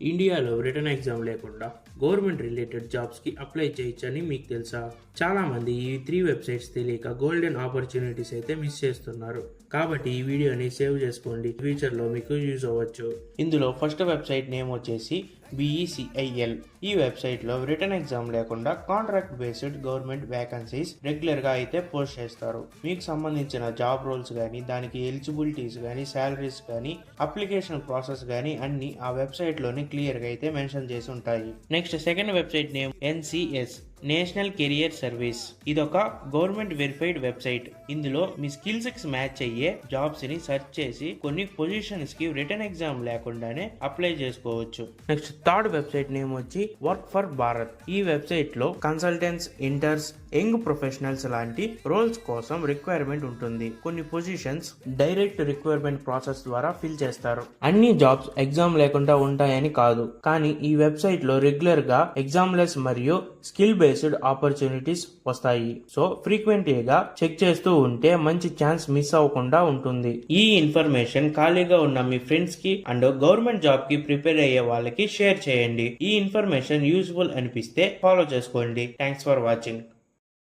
ఇండియాలో return exam లేకుండా government related జాబ్స్కి అప్లై చేయొచ్చని మీకు తెలుసా? చాలామంది ఈ 3 వెబ్సైట్స్ తెలియక గోల్డెన్ ఆపర్చునిటీస్ అయితే మిస్ చేస్తున్నారు. కాబట్టి ఈ వీడియోని సేవ్ చేసుకోండి, ఫ్యూచర్లో మీకు యూజ్ అవ్వచ్చు. ఇందులో ఫస్ట్ వెబ్సైట్ నేమ్ వచ్చేసి BECIL. ఈ వెబ్సైట్లో రిటర్న్ ఎగ్జామ్ లేకుండా కాంట్రాక్ట్ బేస్డ్ గవర్నమెంట్ వేకెన్సీస్ రెగ్యులర్గా అయితే పోస్ట్ చేస్తారు. మీకు సంబంధించిన జాబ్ రోల్స్ కానీ, దానికి ఎలిజిబిలిటీస్ కానీ, శాలరీస్ కానీ, అప్లికేషన్ ప్రాసెస్ కానీ అన్ని ఆ వెబ్సైట్లోని క్లియర్గా అయితే మెన్షన్ చేసి ఉంటాయి. Next second website name NCS, national career service. ఇదొక గవర్నమెంట్ వెరిఫైడ్ వెబ్సైట్. ఇందులో మీ స్కిల్స్ కి మ్యాచ్ అయ్యే జాబ్స్ ని సెర్చ్ చేసి కొన్ని పొజిషన్స్ కి రిటర్న్ ఎగ్జామ్ లేకుండానే అప్లై చేసుకోవచ్చు. నెక్స్ట్ థర్డ్ వెబ్సైట్ నేమ్ వచ్చి వర్క్ ఫర్ భారత్. ఈ వెబ్సైట్ లో కన్సల్టెంట్స్, ఇంటర్న్స్, యంగ్ ప్రొఫెషనల్స్ లాంటి రోల్స్ కోసం రిక్వైర్మెంట్ ఉంటుంది. కొన్ని పొజిషన్స్ డైరెక్ట్ రిక్వైర్మెంట్ ప్రాసెస్ ద్వారా ఫిల్ చేస్తారు. అన్ని జాబ్స్ ఎగ్జామ్ లేకుండా ఉంటాయని కాదు, కానీ ఈ వెబ్సైట్ లో రెగ్యులర్ గా ఎగ్జామ్ లెస్ మరియు స్కిల్ బేస్డ్ ఆపర్చునిటీస్ వస్తాయి. సో ఫ్రీక్వెంట్గా చెక్ చేస్తూ ఉంటే మంచి ఛాన్స్ మిస్ అవ్వకుండా ఉంటుంది. ఈ ఇన్ఫర్మేషన్ ఖాళీగా ఉన్న మీ ఫ్రెండ్స్ కి అండ్ గవర్నమెంట్ జాబ్ కి ప్రిపేర్ అయ్యే వాళ్ళకి షేర్ చేయండి. ఈ ఇన్ఫర్మేషన్ యూస్ఫుల్ అనిపిస్తే ఫాలో చేసుకోండి. Thanks for watching.